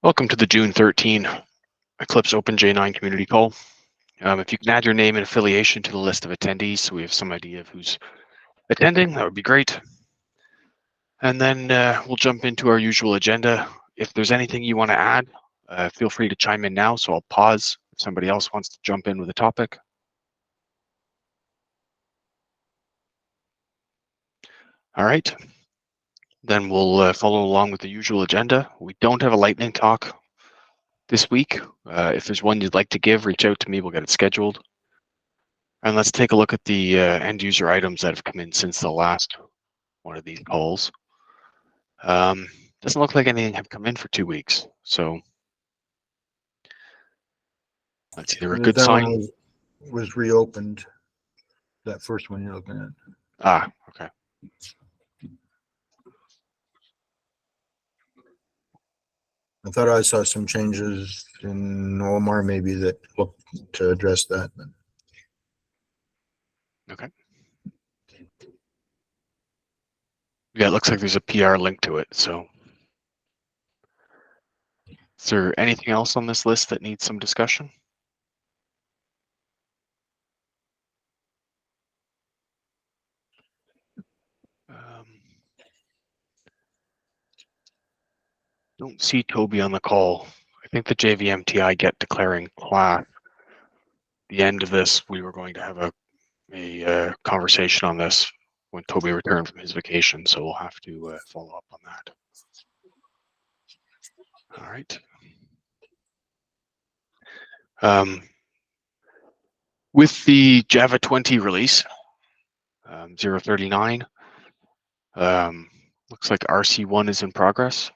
Welcome to the June 13 Eclipse OpenJ9 community call. If you can add your name and affiliation to the list of attendees so we have some idea of who's attending, that would be great. And then we'll jump into our usual agenda. If there's anything you want to add, feel free to chime in now, so I'll pause if somebody else wants to jump in with a topic. All right, then we'll follow along with the usual agenda. We don't have a lightning talk this week. If there's one you'd like to give, reach out to me, we'll get it scheduled. And let's take a look at the end user items that have come in since the last one of these calls. Doesn't look like anything have come in for 2 weeks, so that's either a good sign. Was reopened. That first one you're looking at. Ah, okay. I thought I saw some changes in Walmart maybe that looked to address that. Okay. Yeah, it looks like there's a PR link to it. So is there anything else on this list that needs some discussion? Don't see Toby on the call. I think the JVMTI get declaring class. The end of this, we were going to have a conversation on this when Toby returned from his vacation, so we'll have to follow up on that. All right. With the Java 20 release, 039, looks like RC1 is in progress.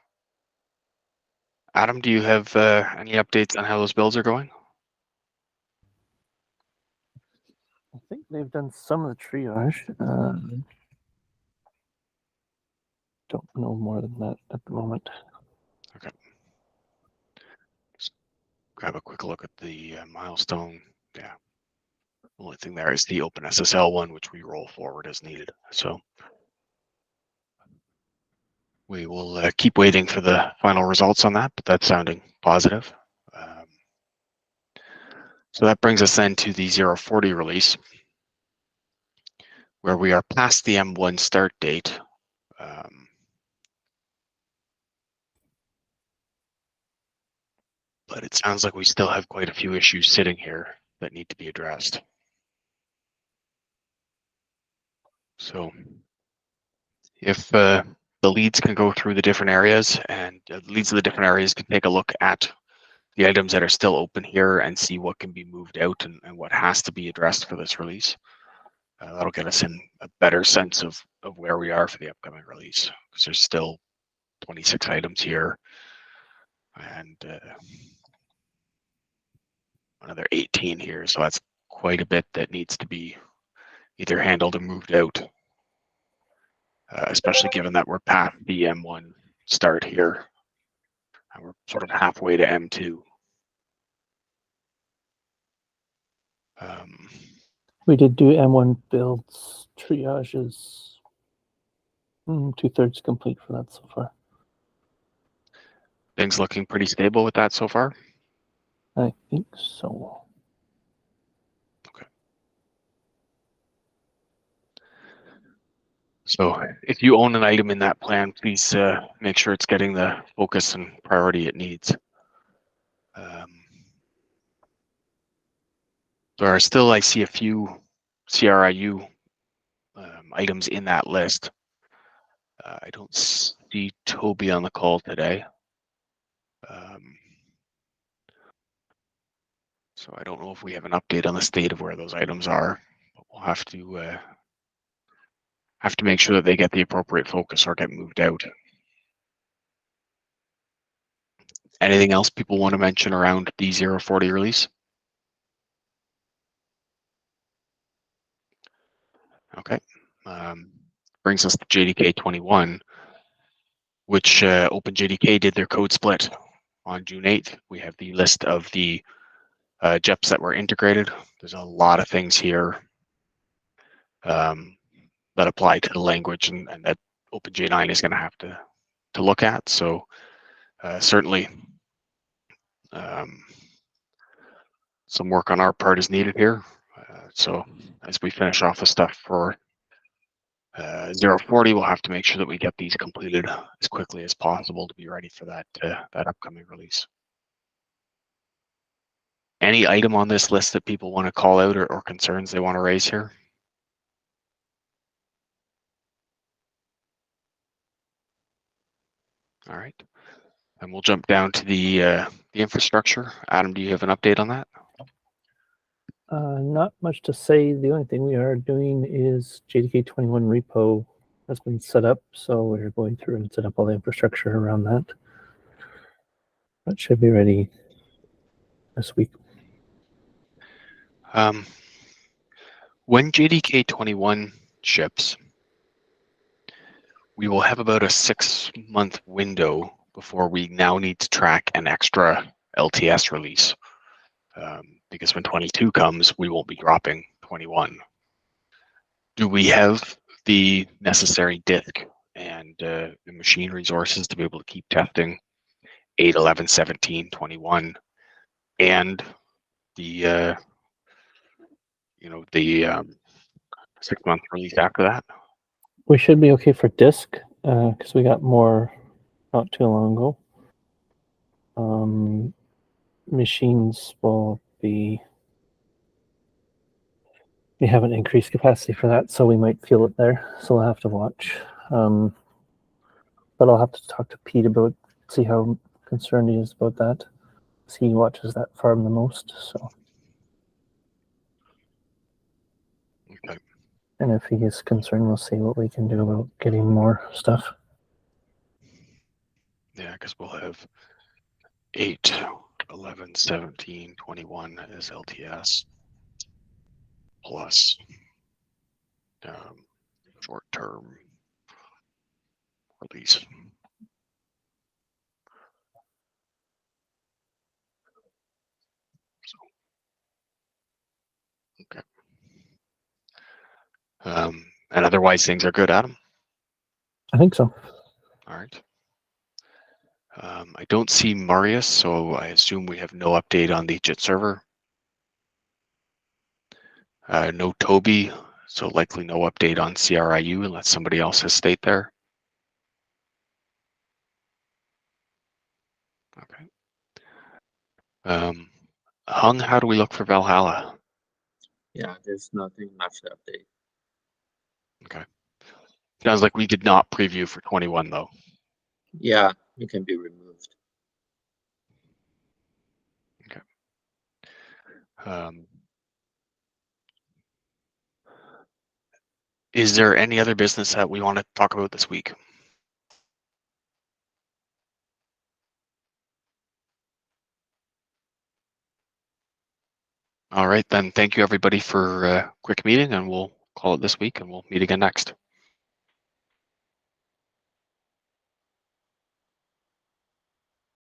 Adam, do you have any updates on how those builds are going? I think they've done some of the triage. Don't know more than that at the moment. Okay. Just grab a quick look at the milestone. Yeah. The only thing there is the OpenSSL one, which we roll forward as needed. So we will keep waiting for the final results on that, but that's sounding positive. So that brings us then to the 040 release, where we are past the M1 start date. But it sounds like we still have quite a few issues sitting here that need to be addressed. So if the leads can go through the different areas, and the leads of the different areas can take a look at the items that are still open here and see what can be moved out and what has to be addressed for this release. That'll get us in a better sense of where we are for the upcoming release, because there's still 26 items here and another 18 here. So that's quite a bit that needs to be either handled or moved out, especially given that we're past the M1 start here and we're sort of halfway to M2. We did do M1 builds, triages, 2/3 complete for that so far. Things looking pretty stable with that so far? I think so. Okay. So if you own an item in that plan, please make sure it's getting the focus and priority it needs. There are still, I see a few CRIU items in that list. I don't see Toby on the call today. So I don't know if we have an update on the state of where those items are, but we'll have to make sure that they get the appropriate focus or get moved out. Anything else people want to mention around the 040 release? Okay. Brings us to JDK 21, which OpenJDK did their code split on June 8th. We have the list of the JEPs that were integrated. There's a lot of things here that apply to the language and that OpenJ9 is going to have to look at. So certainly Some work on our part is needed here. So as we finish off the stuff for 040, we'll have to make sure that we get these completed as quickly as possible to be ready for that upcoming release. Any item on this list that people want to call out or concerns they want to raise here? All right, and we'll jump down to the infrastructure. Adam, do you have an update on that? Not much to say. The only thing we are doing is JDK 21 repo has been set up, so we're going through and set up all the infrastructure around that. That should be ready this week. When JDK 21 ships, we will have about a 6-month window before we now need to track an extra LTS release. Because when 22 comes, we won't be dropping 21. Do we have the necessary disk and the machine resources to be able to keep testing 8, 11, 17, 21, and the 6-month release after that? We should be okay for disk because we got more not too long ago. Machines will be. We haven't increased capacity for that, so we might feel it there. So we'll have to watch. But I'll have to talk to Pete about, see how concerned he is about that. He watches that farm the most. So. Okay. And if he is concerned, we'll see what we can do about getting more stuff. Yeah, because we'll have 8, 11, 17, 21 as LTS plus short-term release. So, okay. And otherwise, things are good, Adam? I think so. All right. I don't see Marius, so I assume we have no update on the JIT server. No Toby, so likely no update on CRIU unless somebody else has state there. Okay. Hung, how do we look for Valhalla? Yeah, there's nothing much to update. Okay. Sounds like we did not preview for 21 though. Yeah, it can be removed. Okay. Is there any other business that we want to talk about this week? All right, then thank you everybody for a quick meeting, and we'll call it this week and we'll meet again next.